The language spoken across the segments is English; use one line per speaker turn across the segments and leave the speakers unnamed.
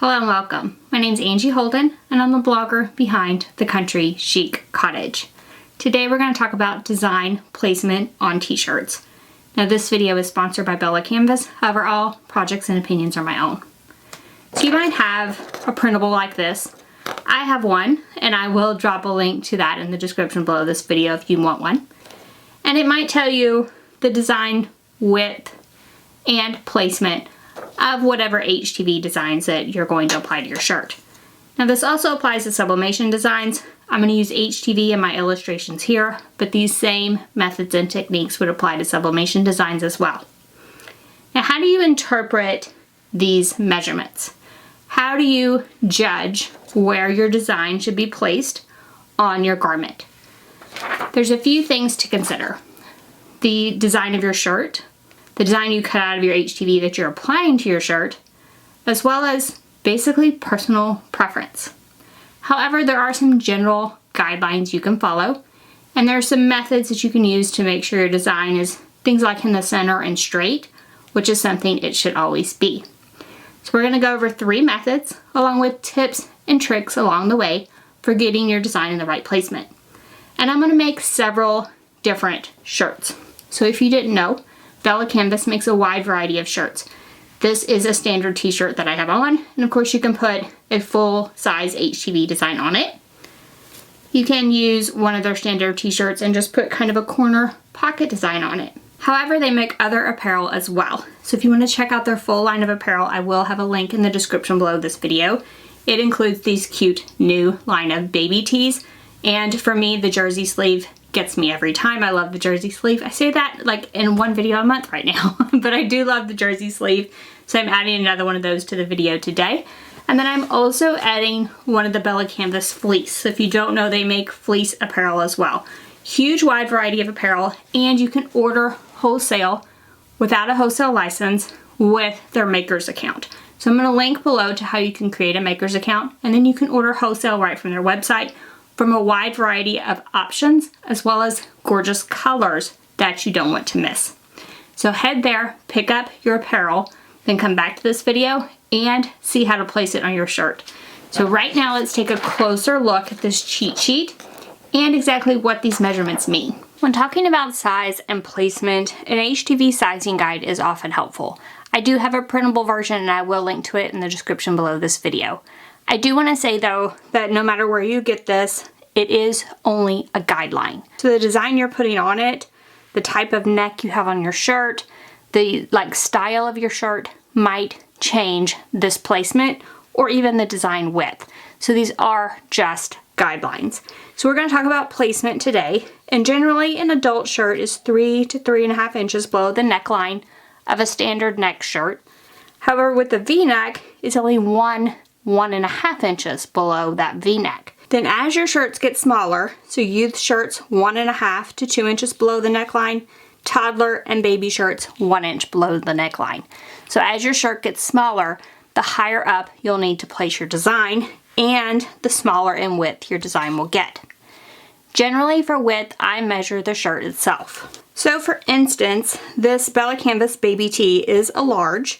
Hello and welcome. My name is Angie Holden and I'm the blogger behind The Country Chic Cottage. Today we're going to talk about design placement on t-shirts. Now this video is sponsored by BELLA+CANVAS, however all projects and opinions are my own. So you might have a printable like this. I have one and I will drop a link to that in the description below this video if you want one. And it might tell you the design width and placement of whatever HTV designs that you're going to apply to your shirt. Now this also applies to sublimation designs. I'm going to use HTV in my illustrations here, but these same methods and techniques would apply to sublimation designs as well. Now how do you interpret these measurements? How do you judge where your design should be placed on your garment? There's a few things to consider. The design of your shirt, the design you cut out of your HTV that you're applying to your shirt, as well as basically personal preference. However, there are some general guidelines you can follow, and there are some methods that you can use to make sure your design is things like in the center and straight, which is something it should always be. So we're going to go over 3 methods along with tips and tricks along the way for getting your design in the right placement. And I'm going to make several different shirts. So if you didn't know, BELLA+CANVAS makes a wide variety of shirts. This is a standard t-shirt that I have on, and of course you can put a full-size HTV design on it. You can use one of their standard t-shirts and just put kind of a corner pocket design on it. However, they make other apparel as well. So if you want to check out their full line of apparel, I will have a link in the description below this video. It includes these cute new line of baby tees, and for me, the jersey sleeve gets me every time. I love the jersey sleeve. I say that like in one video a month right now, but I do love the jersey sleeve. So I'm adding another one of those to the video today. And then I'm also adding one of the BELLA+CANVAS fleece. So if you don't know, they make fleece apparel as well. Huge wide variety of apparel, and you can order wholesale without a wholesale license with their maker's account. So I'm going to link below to how you can create a maker's account, and then you can order wholesale right from their website from a wide variety of options, as well as gorgeous colors that you don't want to miss. So head there, pick up your apparel, then come back to this video and see how to place it on your shirt. So right now let's take a closer look at this cheat sheet and exactly what these measurements mean. When talking about size and placement, an HTV sizing guide is often helpful. I do have a printable version and I will link to it in the description below this video. I do want to say though that no matter where you get this, it is only a guideline. So the design you're putting on it, the type of neck you have on your shirt, the style of your shirt might change this placement or even the design width. So these are just guidelines. So we're going to talk about placement today, and generally an adult shirt is 3 to 3.5 inches below the neckline of a standard neck shirt. However, with the V-neck, it's only 1.5 inches below that V-neck. Then as your shirts get smaller, so youth shirts 1.5 to 2 inches below the neckline, toddler and baby shirts 1 inch below the neckline. So as your shirt gets smaller, the higher up you'll need to place your design, and the smaller in width your design will get. Generally for width, I measure the shirt itself. So for instance, this BELLA+CANVAS baby tee is a large.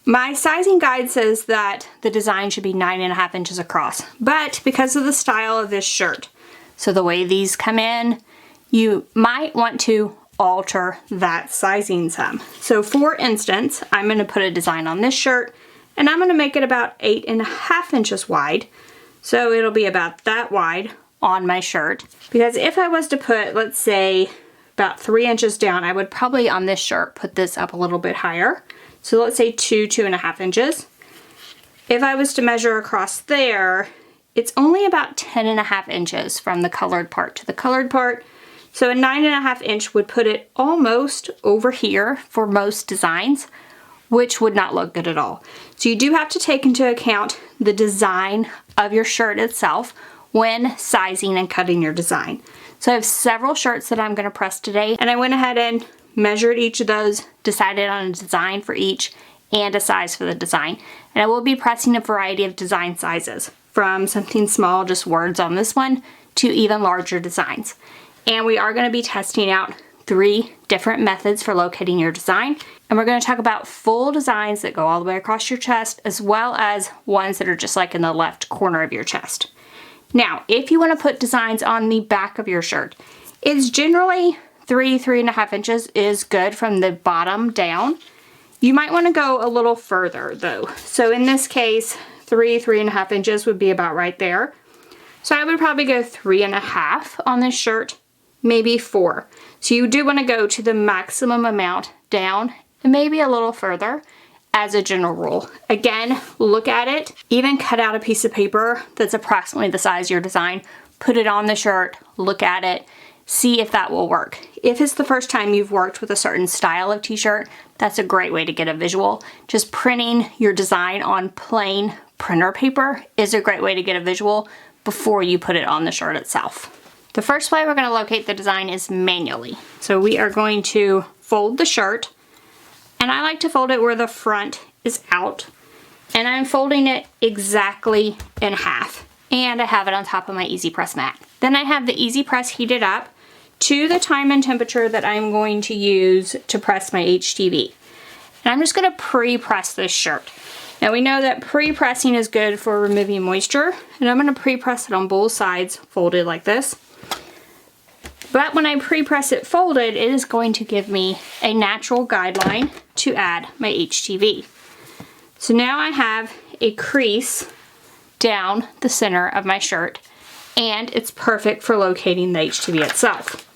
My sizing guide says that the design should be 9.5 inches across, but because of the style of this shirt, so the way these come in, you might want to alter that sizing some. So for instance, I'm going to put a design on this shirt and I'm going to make it about 8.5 inches wide. So it'll be about that wide on my shirt, because if I was to put, let's say, about 3 inches down, I would probably on this shirt put this up a little bit higher. So let's say 2.5 inches. If I was to measure across there, it's only about 10.5 inches from the colored part to the colored part. So a 9.5 inch would put it almost over here for most designs, which would not look good at all. So you do have to take into account the design of your shirt itself when sizing and cutting your design. So I have several shirts that I'm going to press today, and I went ahead and measured each of those, decided on a design for each and a size for the design. And I will be pressing a variety of design sizes, from something small, just words on this one, to even larger designs. And we are going to be testing out 3 different methods for locating your design And we're going to talk about full designs that go all the way across your chest, as well as ones that are just like in the left corner of your chest. Now, if you want to put designs on the back of your shirt, it's generally 3.5 inches is good from the bottom down. You might want to go a little further though. So in this case, 3.5 inches would be about right there. So I would probably go 3.5 on this shirt, maybe 4. So you do want to go to the maximum amount down and maybe a little further as a general rule. Again, look at it, even cut out a piece of paper that's approximately the size of your design, put it on the shirt, look at it, see if that will work. If it's the first time you've worked with a certain style of t-shirt, that's a great way to get a visual. Just printing your design on plain printer paper is a great way to get a visual before you put it on the shirt itself. The first way we're going to locate the design is manually. So we are going to fold the shirt, and I like to fold it where the front is out, and I'm folding it exactly in half, and I have it on top of my Easy Press mat. Then I have the Easy Press heated up to the time and temperature that I'm going to use to press my HTV. And I'm just going to pre-press this shirt. Now we know that pre-pressing is good for removing moisture, and I'm going to pre-press it on both sides folded like this. But when I pre-press it folded, it is going to give me a natural guideline to add my HTV. So now I have a crease down the center of my shirt, and it's perfect for locating the HTV itself.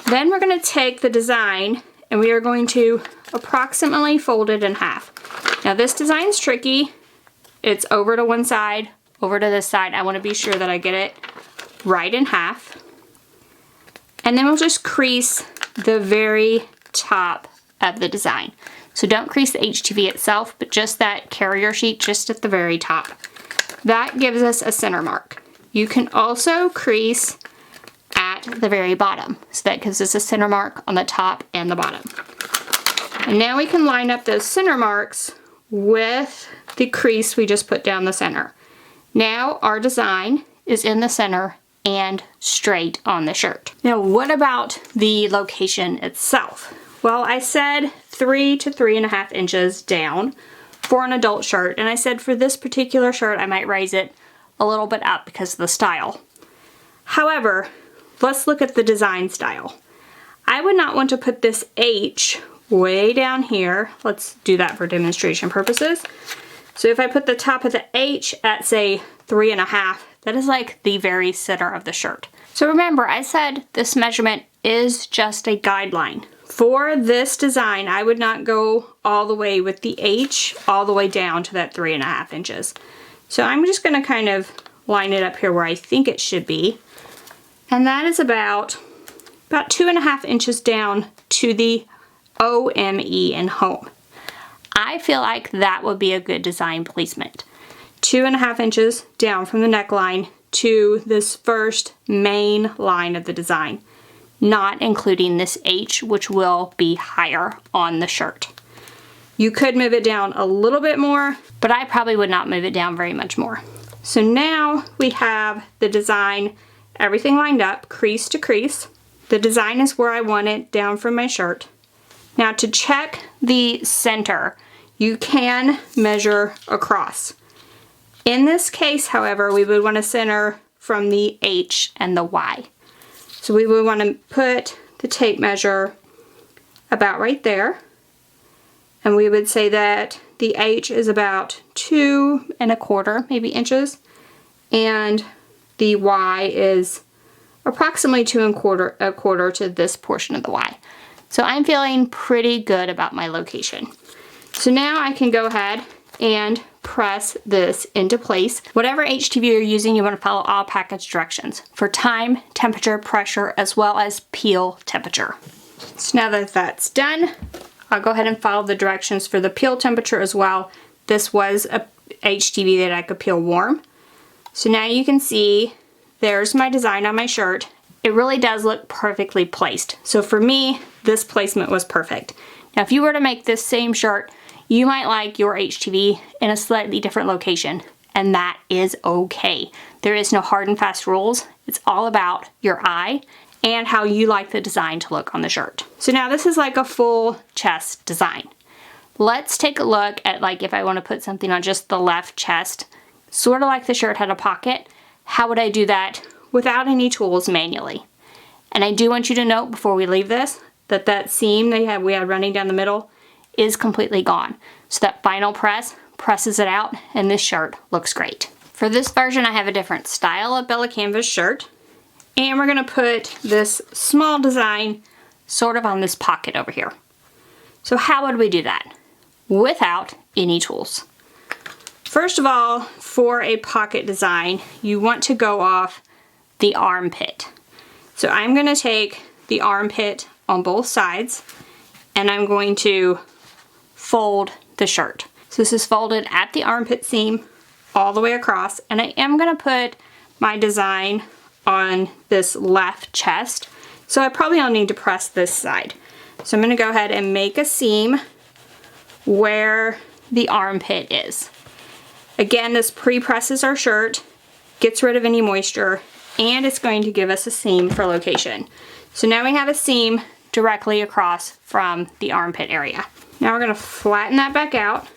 Then we're going to take the design and we are going to approximately fold it in half. Now this design's tricky. It's over to one side, over to this side. I want to be sure that I get it right in half. And then we'll just crease the very top of the design. So don't crease the HTV itself, but just that carrier sheet just at the very top. That gives us a center mark. You can also crease at the very bottom. So that gives us a center mark on the top and the bottom. And now we can line up those center marks with the crease we just put down the center. Now our design is in the center and straight on the shirt. Now what about the location itself? Well, I said 3 to 3.5 inches down for an adult shirt, and I said for this particular shirt I might raise it a little bit up because of the style. However, let's look at the design style. I would not want to put this H way down here. Let's do that for demonstration purposes. So if I put the top of the H at say 3.5, that is like the very center of the shirt. So remember, I said this measurement is just a guideline. For this design, I would not go all the way with the H all the way down to that 3.5 inches. So I'm just going to kind of line it up here where I think it should be. And that is about 2.5 inches down to the OME in home. I feel like that would be a good design placement. 2.5 inches down from the neckline to this first main line of the design, not including this H, which will be higher on the shirt. You could move it down a little bit more, but I probably would not move it down very much more. So now we have the design, everything lined up, crease to crease. The design is where I want it down from my shirt. Now to check the center, you can measure across. In this case, however, we would want to center from the H and the Y. So we would want to put the tape measure about right there. And we would say that the H is about 2.25, maybe inches. And the Y is approximately 2.25 to this portion of the Y. So I'm feeling pretty good about my location. So now I can go ahead and press this into place. Whatever HTV you're using, you want to follow all package directions for time, temperature, pressure, as well as peel temperature. So now that that's done, I'll go ahead and follow the directions for the peel temperature as well. This was a HTV that I could peel warm. So now you can see there's my design on my shirt. It really does look perfectly placed. So for me, this placement was perfect. Now if you were to make this same shirt, you might like your HTV in a slightly different location, and that is okay. There is no hard and fast rules. It's all about your eye and how you like the design to look on the shirt. So now this is like a full chest design. Let's take a look at like if I want to put something on just the left chest, sort of like the shirt had a pocket. How would I do that without any tools manually? And I do want you to note before we leave this that that seam we had running down the middle is completely gone. So that final press presses it out and this shirt looks great. For this version I have a different style of Bella Canvas shirt, and we're going to put this small design sort of on this pocket over here. So how would we do that without any tools? First of all, for a pocket design, you want to go off the armpit. So I'm going to take the armpit on both sides and I'm going to fold the shirt. So this is folded at the armpit seam all the way across, and I am going to put my design on this left chest. So I probably will need to press this side. So I'm going to go ahead and make a seam where the armpit is. Again, this pre-presses our shirt, gets rid of any moisture, and it's going to give us a seam for location. So now we have a seam directly across from the armpit area. Now we're going to flatten that back out.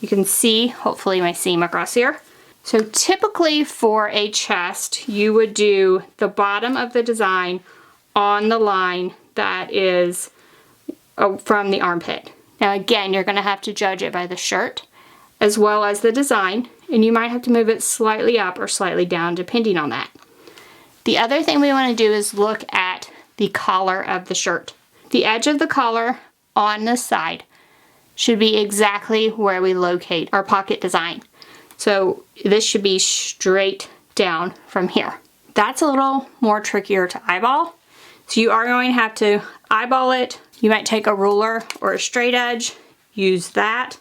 You can see, hopefully, my seam across here. So typically for a chest, you would do the bottom of the design on the line that is from the armpit. Now again, you're going to have to judge it by the shirt as well as the design, and you might have to move it slightly up or slightly down depending on that. The other thing we want to do is look at the collar of the shirt. The edge of the collar on this side should be exactly where we locate our pocket design. So this should be straight down from here. That's a little more trickier to eyeball. So you are going to have to eyeball it. You might take a ruler or a straight edge, use that.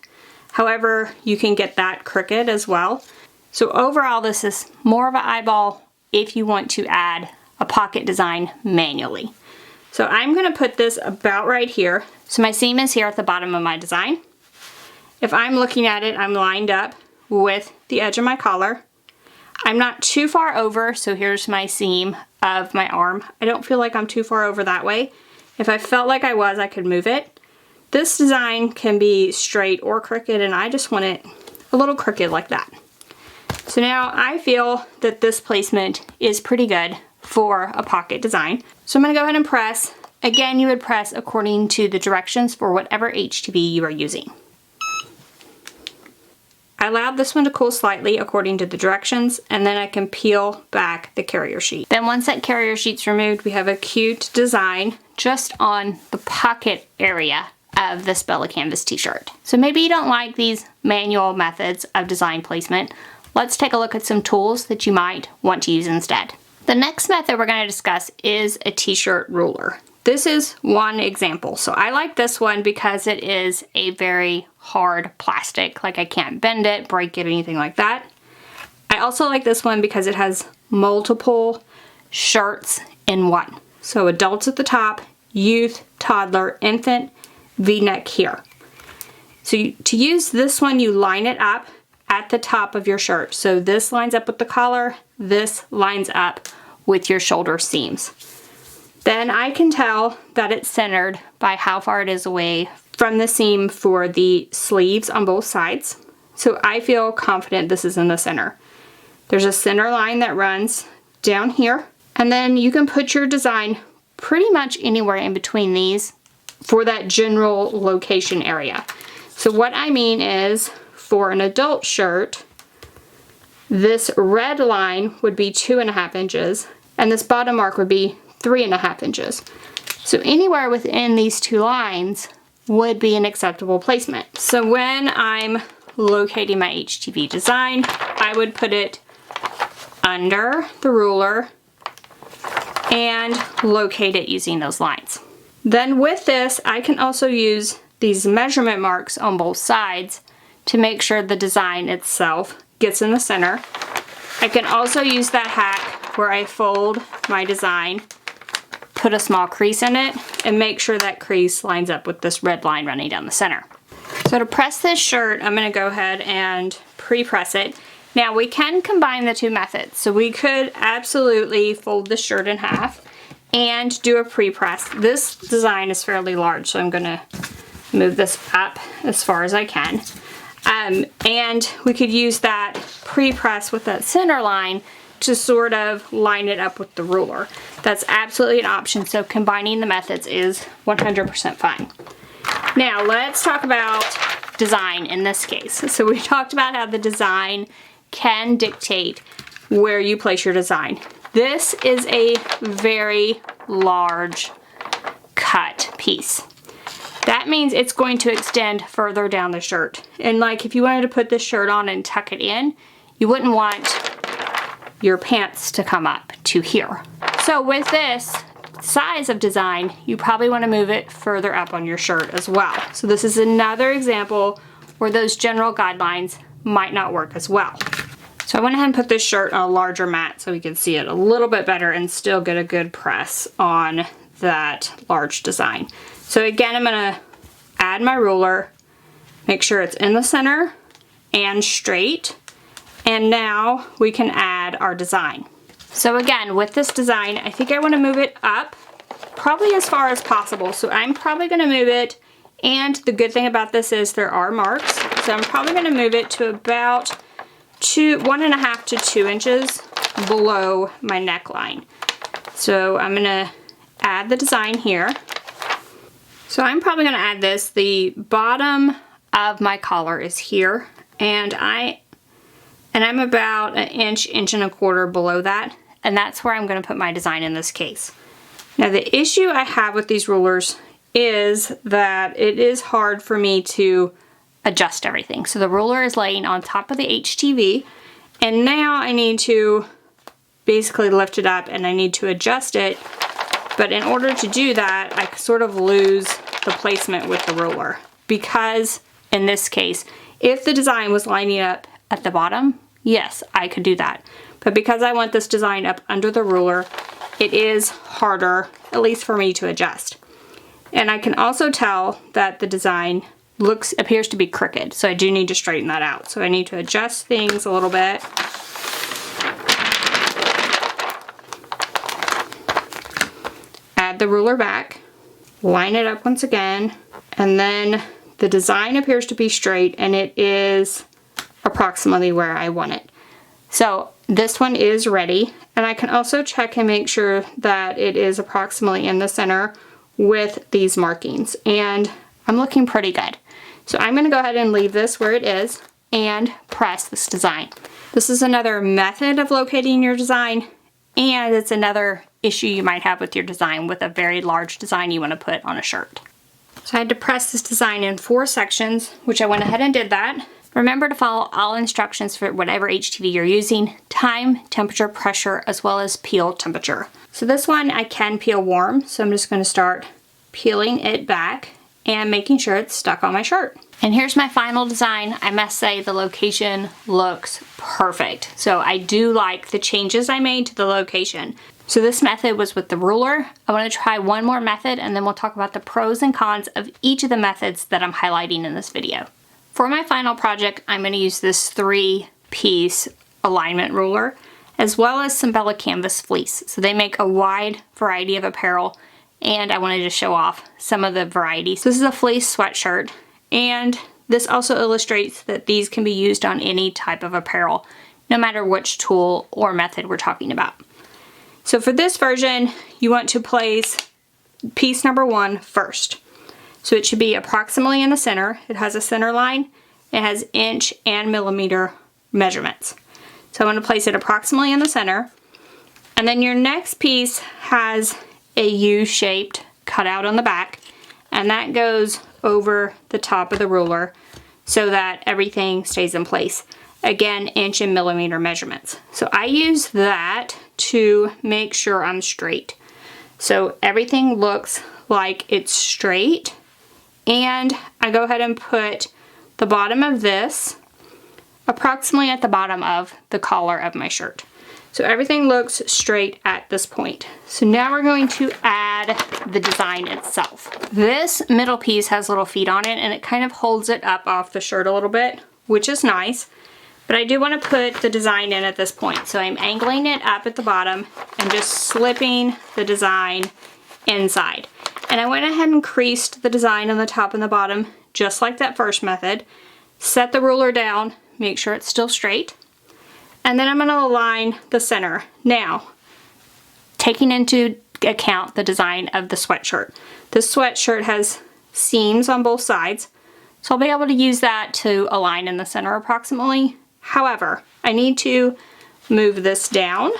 However, you can get that crooked as well. So overall, this is more of an eyeball if you want to add a pocket design manually. So I'm going to put this about right here. So my seam is here at the bottom of my design. If I'm looking at it, I'm lined up with the edge of my collar. I'm not too far over, so here's my seam of my arm. I don't feel like I'm too far over that way. If I felt like I was, I could move it. This design can be straight or crooked, and I just want it a little crooked like that. So now I feel that this placement is pretty good for a pocket design. So I'm going to go ahead and press. Again, you would press according to the directions for whatever HTV you are using. I allowed this one to cool slightly according to the directions, and then I can peel back the carrier sheet. Then once that carrier sheet's removed, we have a cute design just on the pocket area of this Bella Canvas t-shirt. So maybe you don't like these manual methods of design placement. Let's take a look at some tools that you might want to use instead. The next method we're going to discuss is a t-shirt ruler. This is one example. So I like this one because it is a very hard plastic. Like I can't bend it, break it, anything like that. I also like this one because it has multiple shirts in one. So adults at the top, youth, toddler, infant, V-neck here. So to use this one, you line it up at the top of your shirt. So this lines up with the collar, this lines up with your shoulder seams. Then I can tell that it's centered by how far it is away from the seam for the sleeves on both sides. So I feel confident this is in the center. There's a center line that runs down here, and then you can put your design pretty much anywhere in between these for that general location area. So what I mean is, for an adult shirt, this red line would be 2.5 inches, and this bottom mark would be 3.5 inches. So anywhere within these two lines would be an acceptable placement. So when I'm locating my HTV design, I would put it under the ruler and locate it using those lines. Then with this, I can also use these measurement marks on both sides to make sure the design itself gets in the center. I can also use that hack where I fold my design, put a small crease in it, and make sure that crease lines up with this red line running down the center. So to press this shirt, I'm going to go ahead and pre-press it. Now we can combine the two methods. So we could absolutely fold the shirt in half and do a pre-press. This design is fairly large, so I'm gonna move this up as far as I can. And we could use that pre-press with that center line to sort of line it up with the ruler. That's absolutely an option, so combining the methods is 100% fine. Now let's talk about design in this case. So we talked about how the design can dictate where you place your design. This is a very large cut piece. That means it's going to extend further down the shirt. And like if you wanted to put this shirt on and tuck it in, you wouldn't want your pants to come up to here. So with this size of design, you probably want to move it further up on your shirt as well. So this is another example where those general guidelines might not work as well. So I went ahead and put this shirt on a larger mat so we can see it a little bit better and still get a good press on that large design. So again, I'm gonna add my ruler, make sure it's in the center and straight, and now we can add our design. So again, with this design, I think I wanna move it up probably as far as possible. So I'm probably gonna move it, and the good thing about this is there are marks, so I'm probably gonna move it to about 1.5 to 2 inches below my neckline. So I'm gonna add the design here. So I'm probably gonna add this. The bottom of my collar is here, and I'm about 1 inch, 1.25 inches below that, and that's where I'm gonna put my design in this case. Now the issue I have with these rulers is that it is hard for me to adjust everything. So the ruler is laying on top of the HTV, and now I need to basically lift it up and I need to adjust it. But in order to do that, I sort of lose the placement with the ruler, because in this case, if the design was lining up at the bottom, yes, I could do that. But because I want this design up under the ruler, it is harder, at least for me, to adjust. And I can also tell that the design appears to be crooked, so I do need to straighten that out. So I need to adjust things a little bit. Add the ruler back, line it up once again, and then the design appears to be straight, and it is approximately where I want it. So this one is ready, and I can also check and make sure that it is approximately in the center with these markings, and I'm looking pretty good. So I'm gonna go ahead and leave this where it is and press this design. This is another method of locating your design, and it's another issue you might have with your design with a very large design you want to put on a shirt. So I had to press this design in 4 sections, which I went ahead and did that. Remember to follow all instructions for whatever HTV you're using: time, temperature, pressure, as well as peel temperature. So this one I can peel warm, so I'm just going to start peeling it back and making sure it's stuck on my shirt. And here's my final design. I must say the location looks perfect. So I do like the changes I made to the location. So this method was with the ruler. I want to try one more method, and then we'll talk about the pros and cons of each of the methods that I'm highlighting in this video. For my final project, I'm going to use this 3-piece alignment ruler, as well as some BELLA+CANVAS fleece. So they make a wide variety of apparel, and I wanted to show off some of the varieties. So this is a fleece sweatshirt, and this also illustrates that these can be used on any type of apparel, no matter which tool or method we're talking about. So for this version, you want to place piece number 1 first. So it should be approximately in the center. It has a center line. It has inch and millimeter measurements. So I want to place it approximately in the center. And then your next piece has a U-shaped cutout on the back, and that goes over the top of the ruler so that everything stays in place. Again, inch and millimeter measurements. So I use that to make sure I'm straight. So everything looks like it's straight, and I go ahead and put the bottom of this approximately at the bottom of the collar of my shirt. So everything looks straight at this point. So now we're going to add the design itself. This middle piece has little feet on it, and it kind of holds it up off the shirt a little bit, which is nice. But I do want to put the design in at this point. So I'm angling it up at the bottom and just slipping the design inside. And I went ahead and creased the design on the top and the bottom, just like that first method. Set the ruler down, make sure it's still straight. And then I'm going to align the center. Now, taking into account the design of the sweatshirt. This sweatshirt has seams on both sides, so I'll be able to use that to align in the center approximately. However, I need to move this down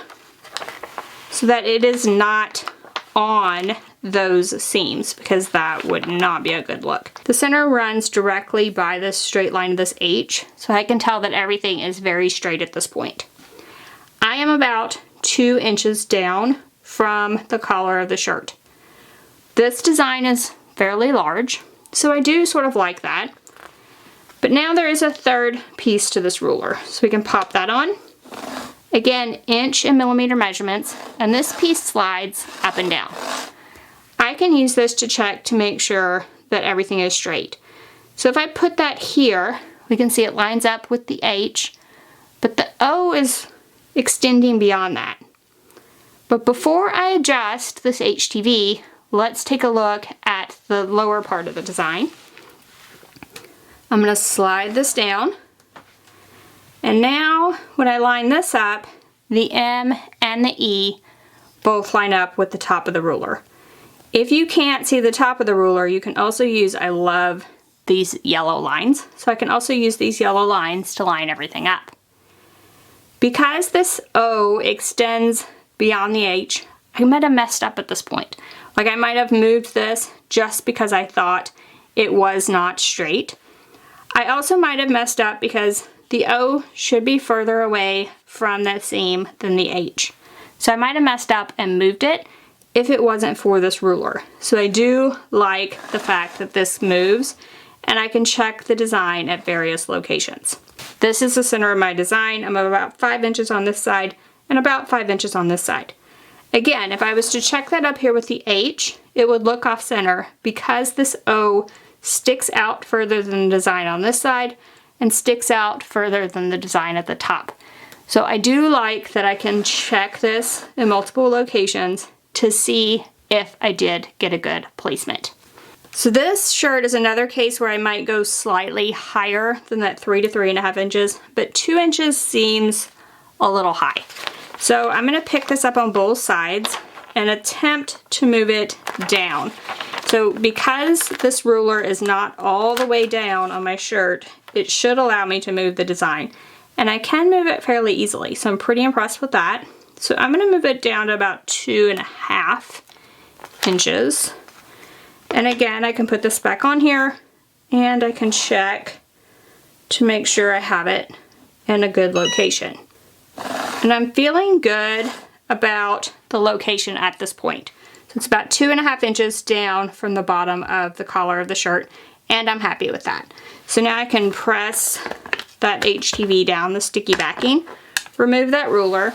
so that it is not on those seams, because that would not be a good look. The center runs directly by this straight line of this H, so I can tell that everything is very straight at this point. I am about 2 inches down from the collar of the shirt. This design is fairly large, so I do sort of like that. But now there is a third piece to this ruler, so we can pop that on. Again, inch and millimeter measurements, and this piece slides up and down. I can use this to check to make sure that everything is straight. So if I put that here, we can see it lines up with the H, but the O is extending beyond that. But before I adjust this HTV, let's take a look at the lower part of the design. I'm going to slide this down. And now when I line this up, the M and the E both line up with the top of the ruler. If you can't see the top of the ruler, you can also use, I love these yellow lines, so I can also use these yellow lines to line everything up. Because this O extends beyond the H, I might have messed up at this point. Like I might have moved this just because I thought it was not straight. I also might have messed up because the O should be further away from that seam than the H. So I might have messed up and moved it if it wasn't for this ruler. So I do like the fact that this moves and I can check the design at various locations. This is the center of my design. I'm about 5 inches on this side and about 5 inches on this side. Again, if I was to check that up here with the H, it would look off center because this O sticks out further than the design on this side and sticks out further than the design at the top. So I do like that I can check this in multiple locations to see if I did get a good placement. So this shirt is another case where I might go slightly higher than that 3 to 3.5 inches, but 2 inches seems a little high. So I'm going to pick this up on both sides and attempt to move it down. So because this ruler is not all the way down on my shirt, it should allow me to move the design. And I can move it fairly easily, so I'm pretty impressed with that. So I'm going to move it down to about 2.5 inches. And again, I can put this back on here and I can check to make sure I have it in a good location. And I'm feeling good about the location at this point. So it's about 2.5 inches down from the bottom of the collar of the shirt, and I'm happy with that. So now I can press that HTV down, the sticky backing, remove that ruler,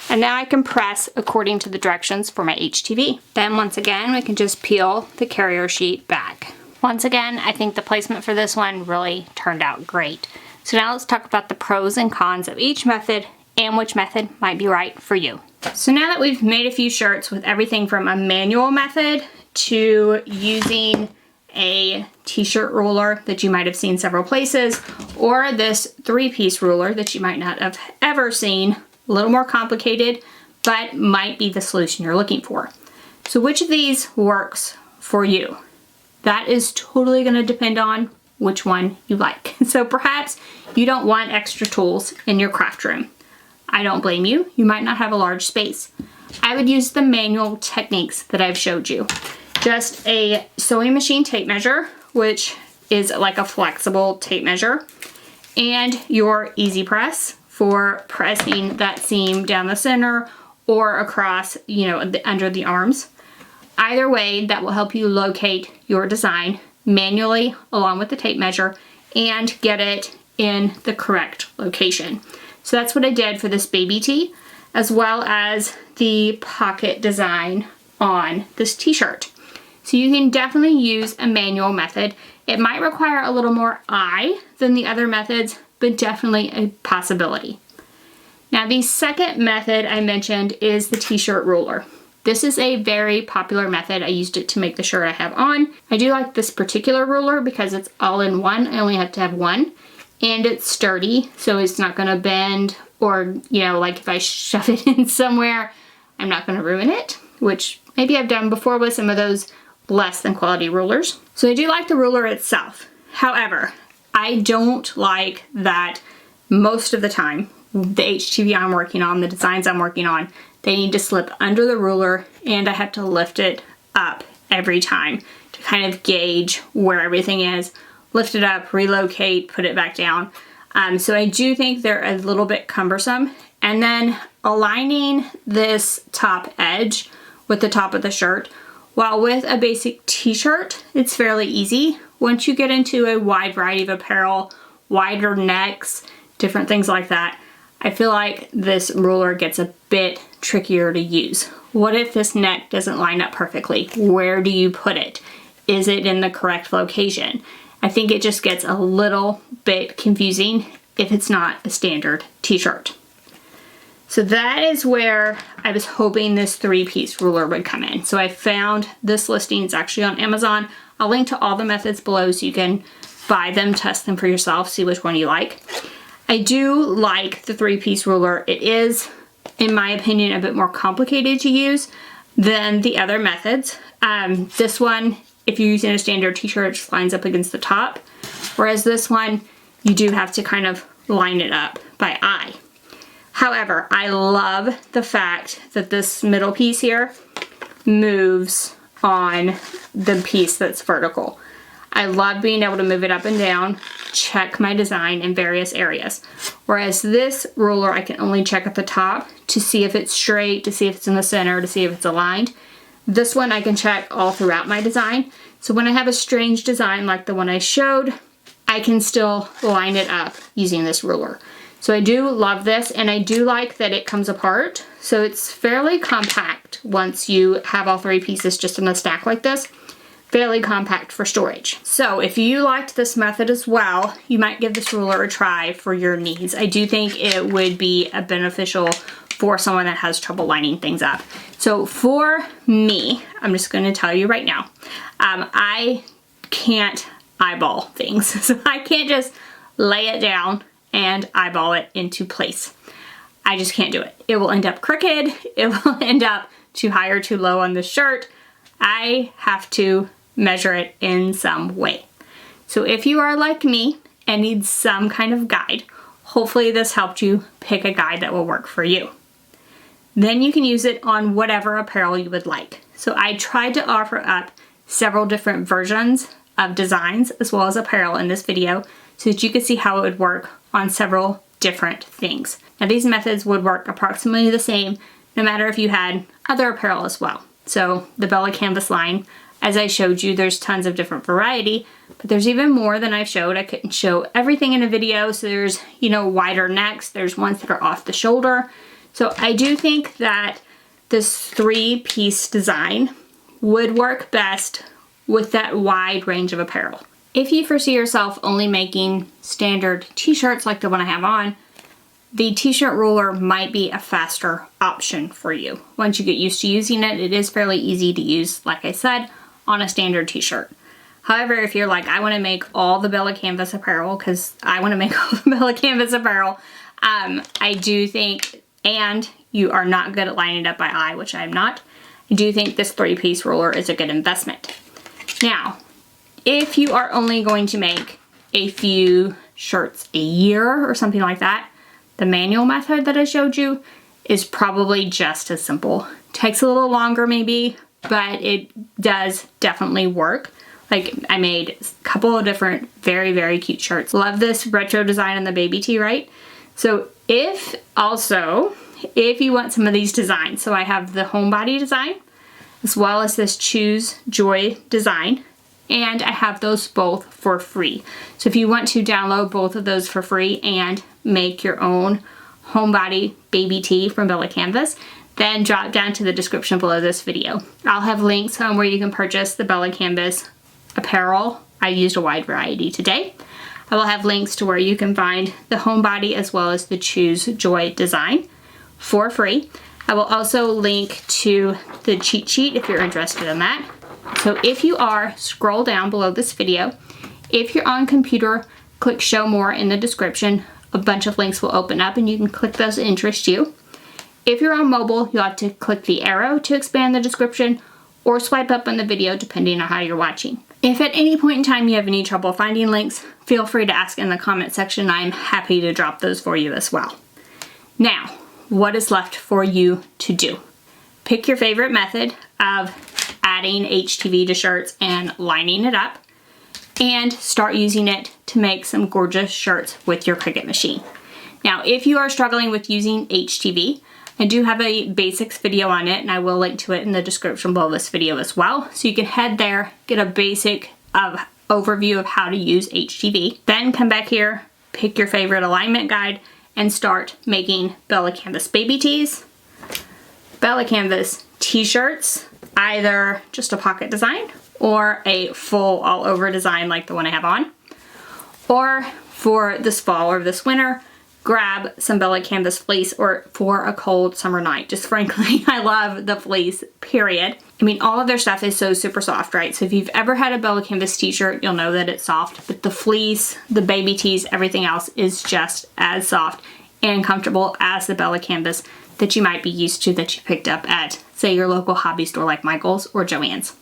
and now I can press according to the directions for my HTV. Then once again, we can just peel the carrier sheet back. Once again, I think the placement for this one really turned out great. So now let's talk about the pros and cons of each method and which method might be right for you. So now that we've made a few shirts with everything from a manual method to using a t-shirt ruler that you might have seen several places, or this 3-piece ruler that you might not have ever seen, a little more complicated, but might be the solution you're looking for. So which of these works for you? That is totally going to depend on which one you like. So perhaps you don't want extra tools in your craft room. I don't blame you. You might not have a large space. I would use the manual techniques that I've showed you. Just a sewing machine tape measure, which is like a flexible tape measure, and your easy press for pressing that seam down the center or across, under the arms. Either way, that will help you locate your design manually along with the tape measure and get it in the correct location. So that's what I did for this baby tee, as well as the pocket design on this t-shirt. So you can definitely use a manual method. It might require a little more eye than the other methods, but definitely a possibility. Now the second method I mentioned is the t-shirt ruler. This is a very popular method. I used it to make the shirt I have on. I do like this particular ruler because it's all in one. I only have to have one, and it's sturdy, so it's not gonna bend, or you know, like if I shove it in somewhere, I'm not gonna ruin it, which maybe I've done before with some of those less than quality rulers. So I do like the ruler itself. However, I don't like that most of the time, the HTV I'm working on, the designs I'm working on, they need to slip under the ruler and I have to lift it up every time to kind of gauge where everything is, lift it up, relocate, put it back down. So I do think they're a little bit cumbersome. And then aligning this top edge with the top of the shirt, while with a basic t-shirt, it's fairly easy. Once you get into a wide variety of apparel, wider necks, different things like that, I feel like this ruler gets a bit trickier to use. What if this neck doesn't line up perfectly? Where do you put it? Is it in the correct location? I think it just gets a little bit confusing if it's not a standard t-shirt. So that is where I was hoping this 3-piece ruler would come in. So I found this listing, it's actually on Amazon. I'll link to all the methods below so you can buy them, test them for yourself, see which one you like. I do like the 3-piece ruler. It is, in my opinion, a bit more complicated to use than the other methods. This one, if you're using a standard t-shirt, it just lines up against the top. Whereas this one, you do have to kind of line it up by eye. However, I love the fact that this middle piece here moves on the piece that's vertical. I love being able to move it up and down, check my design in various areas. Whereas this ruler, I can only check at the top to see if it's straight, to see if it's in the center, to see if it's aligned. This one I can check all throughout my design. So when I have a strange design like the one I showed, I can still line it up using this ruler. So I do love this, and I do like that it comes apart. So it's fairly compact once you have all 3 pieces just in a stack like this. Fairly compact for storage. So if you liked this method as well, you might give this ruler a try for your needs. I do think it would be a beneficial for someone that has trouble lining things up. So for me, I'm just going to tell you right now, I can't eyeball things. So I can't just lay it down and eyeball it into place. I just can't do it. It will end up crooked. It will end up too high or too low on the shirt. I have to measure it in some way. So if you are like me and need some kind of guide, hopefully this helped you pick a guide that will work for you. Then you can use it on whatever apparel you would like. So I tried to offer up several different versions of designs as well as apparel in this video so that you could see how it would work on several different things. Now these methods would work approximately the same no matter if you had other apparel as well. So the Bella Canvas line, as I showed you, there's tons of different variety, but there's even more than I've showed. I couldn't show everything in a video, so there's, you know, wider necks, there's ones that are off the shoulder. So I do think that this 3-piece design would work best with that wide range of apparel. If you foresee yourself only making standard t-shirts like the one I have on, the t-shirt ruler might be a faster option for you. Once you get used to using it, it is fairly easy to use, like I said, on a standard t-shirt. However, if you're like, I want to make all the Bella Canvas apparel, because I want to make all the Bella Canvas apparel, I do think, and you are not good at lining it up by eye, which I'm not, I do think this 3-piece ruler is a good investment. Now, if you are only going to make a few shirts a year or something like that, the manual method that I showed you is probably just as simple. Takes a little longer maybe, but it does definitely work. Like, I made a couple of different very, very cute shirts. Love this retro design on the baby tee, right? So if you want some of these designs, so I have the homebody design as well as this Choose Joy design, and I have those both for free. So if you want to download both of those for free and make your own homebody baby tee from Bella Canvas, then drop down to the description below this video. I'll have links on where you can purchase the Bella Canvas apparel. I used a wide variety today. I will have links to where you can find the home body as well as the Choose Joy design for free. I will also link to the cheat sheet if you're interested in that. So if you are, scroll down below this video. If you're on computer, click show more in the description. A bunch of links will open up and you can click those that interest you. If you're on mobile, you'll have to click the arrow to expand the description or swipe up on the video depending on how you're watching. If at any point in time you have any trouble finding links, feel free to ask in the comment section. I'm happy to drop those for you as well. Now, what is left for you to do? Pick your favorite method of adding HTV to shirts and lining it up, and start using it to make some gorgeous shirts with your Cricut machine. Now, if you are struggling with using HTV, I do have a basics video on it, and I will link to it in the description below this video as well. So you can head there, get a basic overview of how to use HTV. Then come back here, pick your favorite alignment guide, and start making Bella Canvas baby tees, Bella Canvas t-shirts, either just a pocket design or a full all over design like the one I have on. Or for this fall or this winter, grab some Bella Canvas fleece, or for a cold summer night. Just frankly, I love the fleece, period. I mean, all of their stuff is so super soft, right? So if you've ever had a Bella Canvas t-shirt, you'll know that it's soft, but the fleece, the baby tees, everything else is just as soft and comfortable as the Bella Canvas that you might be used to, that you picked up at, say, your local hobby store like Michael's or Joann's.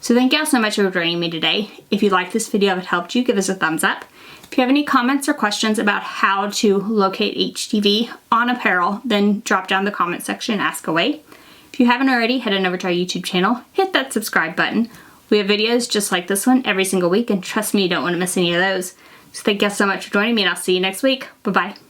So thank y'all so much for joining me today. If you liked this video, if it helped you, give us a thumbs up. If you have any comments or questions about how to locate HTV on apparel, then drop down the comment section and ask away. If you haven't already, head on over to our YouTube channel, hit that subscribe button. We have videos just like this one every single week, and trust me, you don't want to miss any of those. So thank you so much for joining me, and I'll see you next week. Bye-bye.